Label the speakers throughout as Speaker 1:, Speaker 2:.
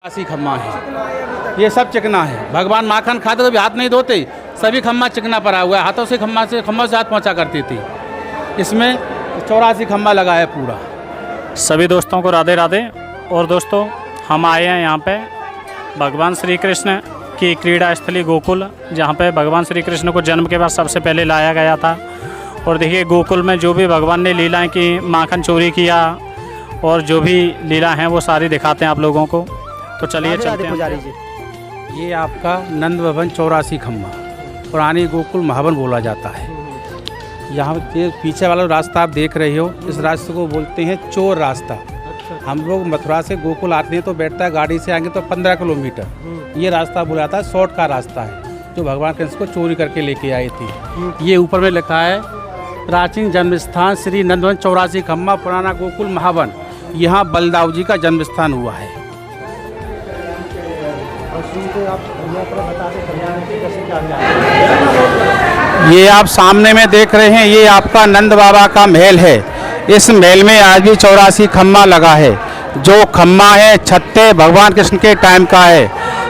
Speaker 1: 80 खम्मा है, ये सब चिकना है। भगवान माखन खाते तो भी हाथ नहीं धोते, सभी खम्मा चिकना पड़ा हुआ है। हाथों से खम्मा से हाथ पहुँचा करती थी। इसमें 84 खम्मा लगा है पूरा।
Speaker 2: सभी दोस्तों को राधे राधे। और दोस्तों, हम आए हैं यहाँ पे भगवान श्री कृष्ण की क्रीड़ा स्थली गोकुल, जहाँ पे भगवान श्री कृष्ण को जन्म के बाद सबसे पहले लाया गया था। और देखिए, गोकुल में जो भी भगवान ने लीलाएं की, माखन चोरी किया और जो भी लीला हैं वो सारी दिखाते हैं आप लोगों को। तो चलिए चलते हैं।
Speaker 1: ये आपका नंद भवन 84 खम्मा, पुरानी गोकुल महावन बोला जाता है। यहाँ ये पीछे वाला रास्ता आप देख रहे हो, इस रास्ते को बोलते हैं चोर रास्ता। हम लोग मथुरा से गोकुल आते हैं तो बैठता है, गाड़ी से आएंगे तो 15 किलोमीटर। ये रास्ता बोला जाता है शॉर्ट का रास्ता है, जो भगवान कृष्ण को चोरी करके लेके आई थी। ये ऊपर में लिखा है प्राचीन जन्म स्थान श्री नंद भवन 84 खम्मा, पुराना गोकुल महावन। यहाँ बलदाऊ जी का जन्म स्थान हुआ है। ये आप सामने में देख रहे हैं, ये आपका नंद बाबा का महल है। इस महल में आज भी 84 खम्मा लगा है। जो खम्मा है छत्ते भगवान कृष्ण के टाइम का है।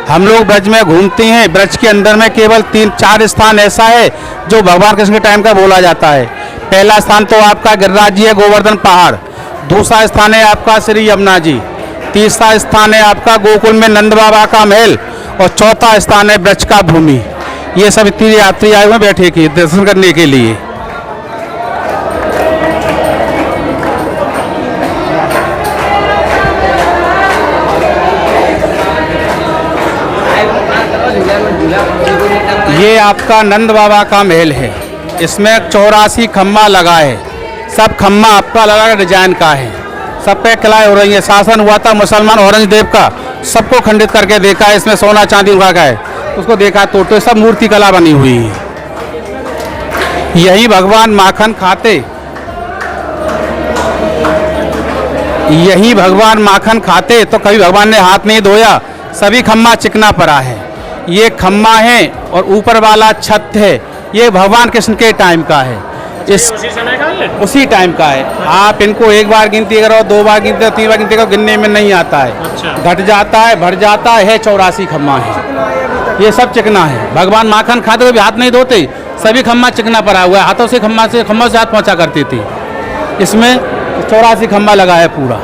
Speaker 1: हम लोग ब्रज में घूमते हैं, ब्रज के अंदर में केवल 3-4 स्थान ऐसा है जो भगवान कृष्ण के टाइम का बोला जाता है। पहला स्थान तो आपका गिरिराज जी है, गोवर्धन पहाड़। दूसरा स्थान है आपका श्री यमुना जी। तीसरा स्थान है आपका गोकुल में नंद बाबा का महल। और चौथा स्थान है ब्रज का भूमि। ये सब तीर्थ यात्री आए हुए बैठे के दर्शन करने के लिए। ये आपका नंद बाबा का महल है। इसमें 84 खम्मा लगा है। सब खम्मा आपका अलग अलग डिजाइन का है। सब पे कलाएं हो रही है। शासन हुआ था मुसलमान औरंगजेब का, सबको खंडित करके देखा है। इसमें सोना चांदी उगा का है, उसको देखा तो सब मूर्ति कला बनी हुई है। यही भगवान माखन खाते, यही भगवान माखन खाते तो कभी भगवान ने हाथ नहीं धोया। सभी खम्मा चिकना पड़ा है। ये खम्मा है और ऊपर वाला छत है, ये भगवान कृष्ण के टाइम का है। उसी टाइम का है। आप इनको एक बार गिनती करो, 2 बार गिनती करो, 3 बार गिनती करो, गिनने में नहीं आता है। घट जाता है, बढ़ जाता है। 84 खम्मा है। ये सब चिकना है। भगवान माखन खाते हुए भी हाथ नहीं धोते, सभी खम्मा चिकना पड़ा हुआ है। हाथों से खम्मा से हाथ पहुँचा करती थी। इसमें 84 खम्मा लगा है पूरा।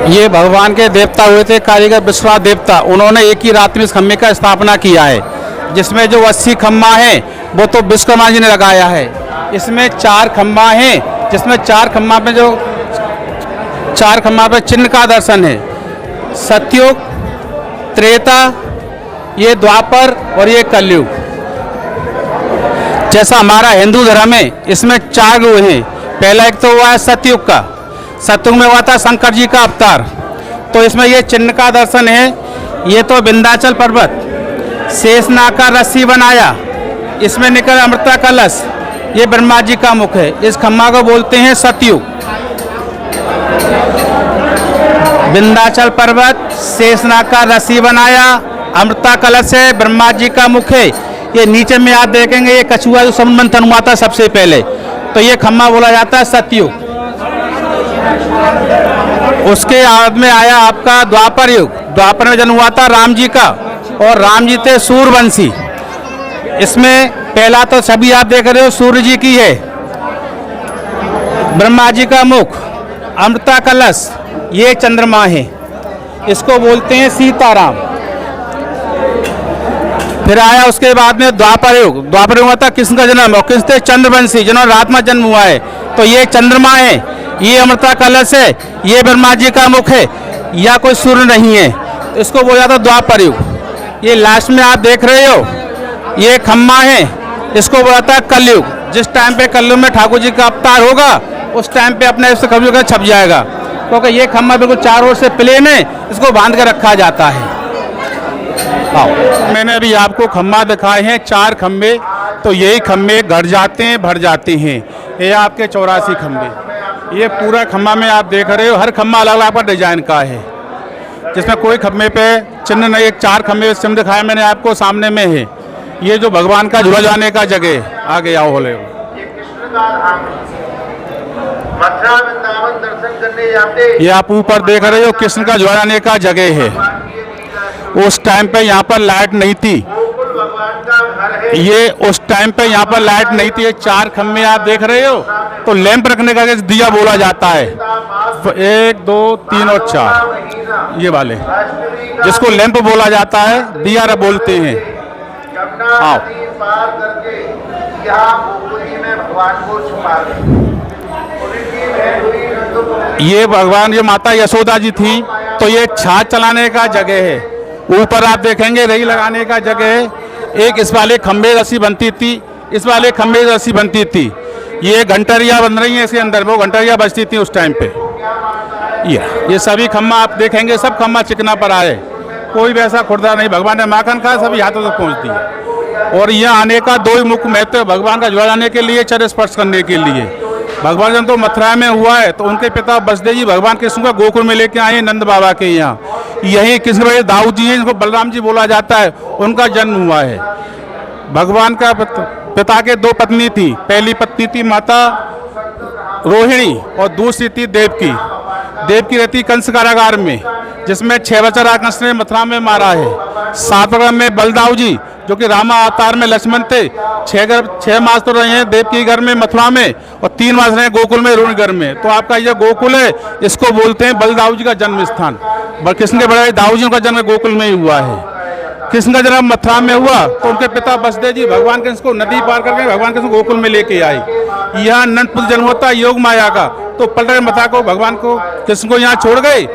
Speaker 1: ये भगवान के देवता हुए थे, कारीगर विश्वास देवता। उन्होंने एक ही रात में इस खम्मे का स्थापना किया है। जिसमें जो 80 खम्मा है वो तो विश्वकर्मा जी ने लगाया है। इसमें 4 खम्मा है, जिसमें 4 खम्मा पे जो 4 खम्मा पे चिन्ह का दर्शन है। सतयुग, त्रेता, ये द्वापर और ये कलयुग। जैसा हमारा हिंदू धर्म है, इसमें 4 युग हैं। पहला एक तो हुआ है सतयुग का। सतयुग में हुआ था शंकर जी का अवतार। तो इसमें ये चिन्ह का दर्शन है। ये तो विंध्याचल पर्वत, शेषनाग का रस्सी बनाया, इसमें निकल अमृता कलश, ये ब्रह्मा जी का मुख है। इस खम्मा को बोलते हैं सतयुग। विंध्याचल पर्वत, शेषनाग का रस्सी बनाया, अमृता कलश है, ब्रह्मा जी का मुख है। ये नीचे में आप देखेंगे, ये कछुआ जो समुद्र मंथन हुआ था सबसे पहले, तो ये खम्मा बोला जाता है सतयुग। उसके बाद में आया आपका द्वापर युग। द्वापर में जन्म हुआ था राम जी का, और राम जी थे सूर्यवंशी। इसमें पहला तो सभी आप देख रहे हो सूर्य जी की है, ब्रह्मा जी का मुख, अमृता कलश, ये चंद्रमा है। इसको बोलते हैं सीताराम। फिर आया उसके बाद में द्वापर युग। द्वापर युग हुआ था कृष्ण का जन्म, और कृष्ण थे चंद्रवंशी जिन्होंने रात में जन्म हुआ है। तो ये चंद्रमा है, ये अमृता कलश है, ये ब्रह्मा जी का मुख है, या कोई सूर्य नहीं है। तो इसको बोला जाता द्वापर युग। ये लास्ट में आप देख रहे हो, ये खम्मा है, इसको बोला जाता है कलयुग। जिस टाइम पे कलयुग में ठाकुर जी का अवतार होगा, उस टाइम पे अपने इस कलयुग का छप जाएगा। क्योंकि ये खम्मा बिल्कुल चारों ओर से प्लेन है, इसको बांध के रखा जाता है। मैंने अभी आपको खम्मा दिखाए हैं 4 खम्बे, तो यही खम्बे घट जाते हैं, भर जाते हैं। ये आपके 84 खम्बे। ये पूरा खम्मा में आप देख रहे हो, हर खम्मा अलग अलग डिजाइन का है, जिसमें कोई खम्बे पे चिन्ह नहीं। 4 खम्बे चिन्ह दिखाया मैंने आपको, सामने में है। ये जो भगवान का झूला जाने का जगह, आगे आओ बोले।
Speaker 3: मथुरा वृंदावन दर्शन करने जाते।
Speaker 1: ये आप ऊपर देख रहे हो कृष्ण का ज्वालाने का जगह है। उस टाइम पे यहाँ पर लाइट नहीं थी।
Speaker 3: गोकुल भगवान का घर है।
Speaker 1: ये उस टाइम पे यहाँ पर लाइट नहीं थी। ये 4 खम्भे आप देख रहे हो, तो लैंप रखने का दिया बोला जाता है। 1 2 3 और 4 ये वाले, जिसको लैंप बोला जाता है, दिया बोलते हैं।
Speaker 3: यमुना
Speaker 1: आओ।
Speaker 3: नदी पार करके यहाँ गोकुली में भगवान को छुपा गए। उनकी बहन हुई नंदोपुरी।
Speaker 1: ये भगवान, ये माता यशोदा जी थी, तो ये छाछ चलाने का जगह है। ऊपर आप देखेंगे रही लगाने का जगह है। एक इस वाले खंभे रस्सी बनती थी, इस वाले खंभे रस्सी बनती थी। ये घंटरिया बन रही है इसके अंदर, वो घंटरिया बजती थी उस टाइम पे। ये सभी खम्मा आप देखेंगे, सब खम्मा चिकना पर आए, कोई भी ऐसा खुर्दा नहीं। भगवान ने माखन खाया, सभी हाथों तक पहुँच दिया। और यहाँ आने का 2 ही मुख्य महत्व है, भगवान का ज्वालाने के लिए, चरण स्पर्श करने के लिए। भगवान जब तो मथुरा में हुआ है, तो उनके पिता बसदेव जी भगवान कृष्ण को गोकुल में लेके आए नंद बाबा के यहाँ। यही कृष्ण भाई दाऊ जी हैं, जिनको बलराम जी बोला जाता है, उनका जन्म हुआ है। भगवान का पिता के 2 पत्नी थी। पहली पत्नी थी माता रोहिणी और दूसरी थी देवकी। देवकी रहती कंस कारागार में, जिसमें 6 बच्चा कंस ने मथुरा में मारा है। 7वें में बलदाऊ जी, जो कि रामा अवतार में लक्ष्मण थे, 6 मास तो रहे हैं देवकी घर में मथुरा में, और 3 मास रहे गोकुल में रोहिणी में। तो आपका ये गोकुल है, इसको बोलते हैं बलदाऊ जी का जन्म स्थान। कृष्ण के बड़े दाऊ जी का जन्म गोकुल में ही हुआ है। कृष्ण का जन्म मथुरा में हुआ, तो उनके पिता बसदेव जी भगवान कृष्ण को नदी पार करके भगवान कृष्ण गोकुल में लेके आए। यहाँ नंदपुर जन्म होता है योग माया का। तो पलट गए मथुरा को, भगवान को कृष्ण को यहाँ छोड़ गए,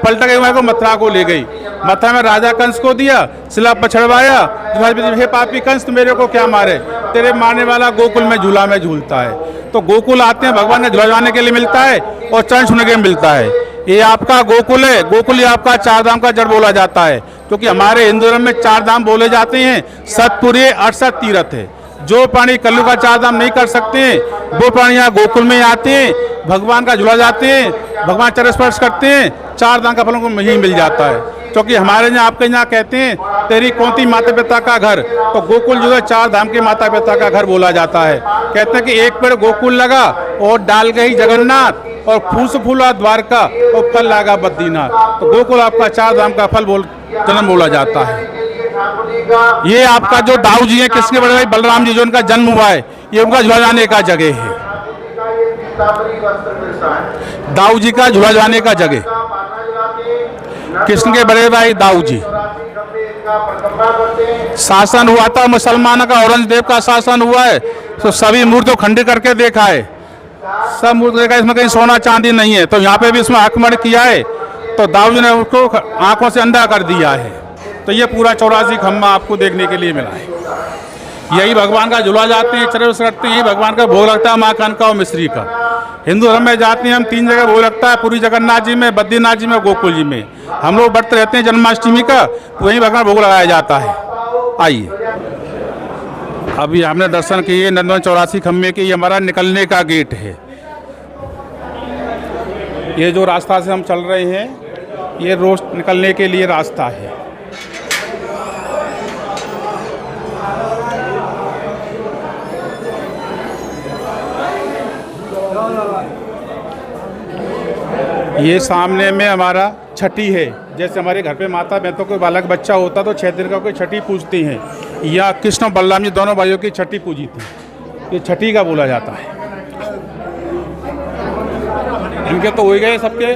Speaker 1: पलट गए वहाँ को मथुरा को ले गई। मथुरा में राजा कंस को दिया, शिला पर चढ़वाया। हे पापी कंस, तो मेरे को क्या मारे, तेरे मारने वाला गोकुल में झूला में झूलता है। तो गोकुल आते हैं, भगवान ने झुलवाने के लिए मिलता है और चरण छूने के लिए मिलता है। ये आपका गोकुल है। गोकुल ये आपका 4 धाम का जड़ बोला जाता है, क्योंकि हमारे हिंदू धर्म में 4 धाम बोले जाते हैं। सतपुरी 68 तीर्थ है। जो प्राणी कल्लू का 4 धाम नहीं कर सकते हैं, वो प्राणी यहाँ गोकुल में आते हैं, भगवान का झूला जाते हैं, भगवान चरण स्पर्श करते हैं, 4 धाम का फल उनको यही मिल जाता है। क्योंकि हमारे यहाँ आपके यहाँ कहते हैं तेरी कौन माता पिता का घर, तो गोकुल जो है 4 धाम के माता पिता का घर बोला जाता है। कहते हैं कि एक पेड़ गोकुल लगा और डाल गई जगन्नाथ, और फूस फूला द्वारका और फल लगा बद्रीनाथ। तो गोकुल आपका 4 धाम का फल जन्म बोला जाता है। ये आपका जो दाऊ जी है, किसके बड़े भाई बलराम जी, जो उनका जन्म हुआ है, ये उनका झूला जाने का जगह है। दाऊ जी का झूला जाने का जगह, कृष्ण के बड़े भाई दाऊ जी। शासन हुआ था मुसलमानों का, औरंगजेब का शासन हुआ है, तो सभी मूर्तियों को खंडित करके देखा है। सब मूर्ति देखा, इसमें कहीं सोना चांदी नहीं है। तो यहाँ पे भी इसमें आक्रमण किया है, तो दाऊ जी ने उसको आंखों से अंधा कर दिया है। तो ये पूरा 84 खम्मा आपको देखने के लिए मिला है। यही भगवान का झूला जाते हैं, चरण रखते हैं, यही भगवान का भोग लगता है, माखन का और मिश्री का। हिंदू धर्म में जाते हैं हम 3 जगह भोग लगता है, पुरी जगन्नाथ जी में, बद्रीनाथ जी में, गोकुल जी में। हम लोग व्रत रहते हैं जन्माष्टमी का, तो वहीं भगवान भोग लगाया जाता है। आइए, अभी हमने दर्शन किए नंदवन 84 खम्मे के। ये हमारा निकलने का गेट है। ये जो रास्ता से हम चल रहे हैं, ये रोज निकलने के लिए रास्ता है। ये सामने में हमारा छठी है। जैसे हमारे घर पे माता बहनों कोई बालक बच्चा होता तो 6 दिन का कोई छठी पूजती हैं, या कृष्ण और बलराम जी दोनों भाइयों की छठी पूजी थी। ये छठी का बोला जाता है। इनके तो हो गए सबके।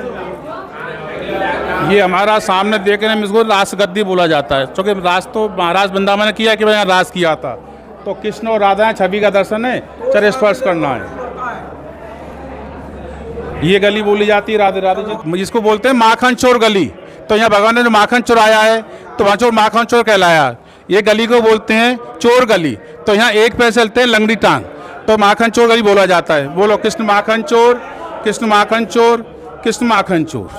Speaker 1: ये हमारा सामने देखने में इसको रास गद्दी बोला जाता है, क्योंकि रास तो महाराज वृंदावन ने किया कि भाई रास किया था। तो कृष्ण और राधा छवि का दर्शन है, चरण स्पर्श करना है। ये गली बोली जाती है राधे राधे जी, जिसको बोलते हैं माखन चोर गली। तो यहाँ भगवान ने जो माखन चुराया है, तो वहाँ चोर माखन चोर कहलाया। ये गली को बोलते हैं चोर गली। तो यहाँ 1 पैसे चलते हैं लंगड़ी टांग, तो माखन चोर गली बोला जाता है। बोलो कृष्ण माखन चोर, कृष्ण माखन चोर, कृष्ण माखन चोर।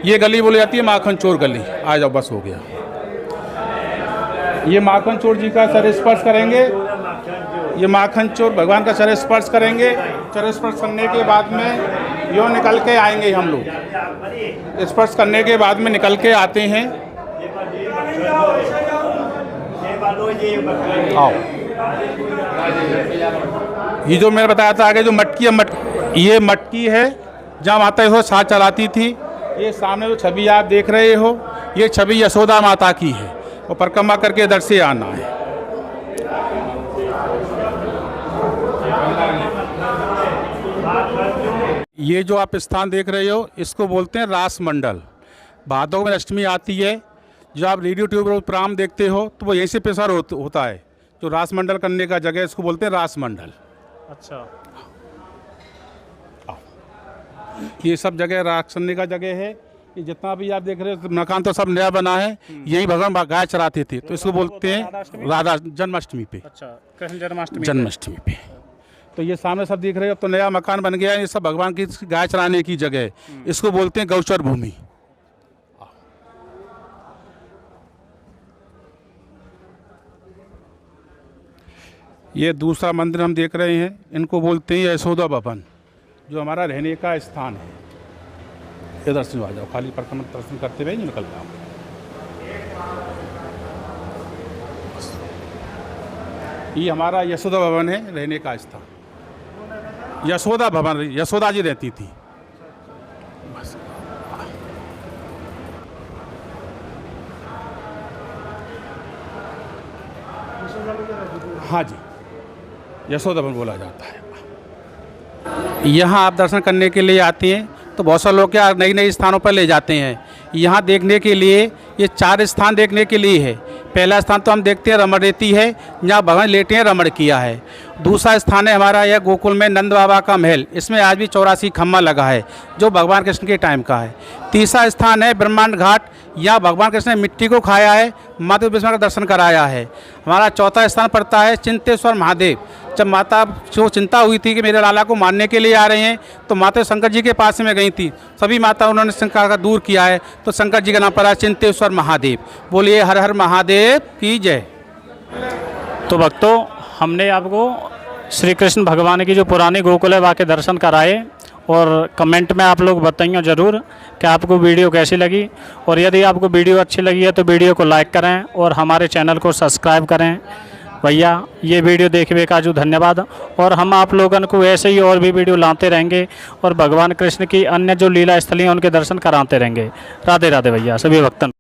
Speaker 1: ये गली बोली जाती है माखन चोर गली। आ जाओ, बस हो गया। ये माखन चोर जी का चरण स्पर्श करेंगे। ये माखन चोर भगवान का चरण स्पर्श करेंगे। चरण स्पर्श करने के बाद में यो निकल के आएंगे हम लोग। स्पर्श करने के बाद में निकल के आते हैं। आओ, ये जो मैंने बताया था आगे जो मटकी है, ये मटकी है जहाँ माता यशोदा साथ चलाती थी। ये सामने जो छवि आप देख रहे हो, ये छवि यशोदा माता की है और परिक्रमा करके इधर से आना है। ये जो आप स्थान देख रहे हो इसको बोलते हैं रास मंडल। भादों में अष्टमी आती है, जो आप रेडियो ट्यूब प्रोग्राम देखते हो तो वो यहीं से प्रसार होता है। जो रास मंडल करने का जगह इसको बोलते हैं रास मंडल।
Speaker 2: अच्छा,
Speaker 1: ये सब जगह रास करने का जगह है। ये जितना भी आप देख रहे हो मकान तो सब नया बना है, यही भगवान गाय चराते थे, तो इसको बोलते हैं राधा जन्माष्टमी पे।
Speaker 2: अच्छा, कृष्ण जन्माष्टमी
Speaker 1: जन्माष्टमी पे। तो ये सामने सब दिख रहे हो, अब तो नया मकान बन गया है, ये सब भगवान की गाय चराने की जगह है। इसको बोलते हैं गौचर भूमि। ये दूसरा मंदिर हम देख रहे हैं, इनको बोलते हैं यशोदा भवन, जो हमारा रहने का स्थान है। ये दर्शन आ जाओ, खाली परिक्रमा दर्शन करते हुए निकल जाओ। ये हमारा यशोदा भवन है, रहने का स्थान। यशोदा भवन, यशोदा जी रहती थी। बस हाँ जी, यशोदा भवन बोला जाता है। यहाँ आप दर्शन करने के लिए आते हैं तो बहुत सारे लोग क्या नई नई स्थानों पर ले जाते हैं। यहाँ देखने के लिए ये 4 स्थान देखने के लिए है। पहला स्थान तो हम देखते हैं रमण रेती है, जहाँ भगवान लेटे हैं, रमण किया है। दूसरा स्थान है हमारा यह गोकुल में नंद बाबा का महल, इसमें आज भी 84 खम्मा लगा है, जो भगवान कृष्ण के टाइम का है। तीसरा स्थान है ब्रह्मांड घाट, यहाँ भगवान कृष्ण ने मिट्टी को खाया है, माता विष्णु का दर्शन कराया है। हमारा चौथा स्थान पड़ता है चिंतेश्वर महादेव। जब माता को चिंता हुई थी कि मेरे लाला को मारने के लिए आ रहे हैं, तो माता शंकर जी के पास में गई थी, सभी माता उन्होंने शंका का दूर किया है, तो शंकर जी का नाम पड़ा चिंतेश्वर महादेव। बोलिए हर हर महादेव की जय।
Speaker 2: तो भक्तों, हमने आपको श्री कृष्ण भगवान की जो पुरानी गोकुल है वहाँ के दर्शन कराए, और कमेंट में आप लोग बताइए ज़रूर कि आपको वीडियो कैसी लगी। और यदि आपको वीडियो अच्छी लगी है तो वीडियो को लाइक करें और हमारे चैनल को सब्सक्राइब करें। भैया ये वीडियो देखने का जो धन्यवाद, और हम आप लोगों को ऐसे ही और भी वीडियो लाते रहेंगे और भगवान कृष्ण की अन्य जो लीला स्थली हैं उनके दर्शन कराते रहेंगे। राधे राधे भैया सभी भक्तन।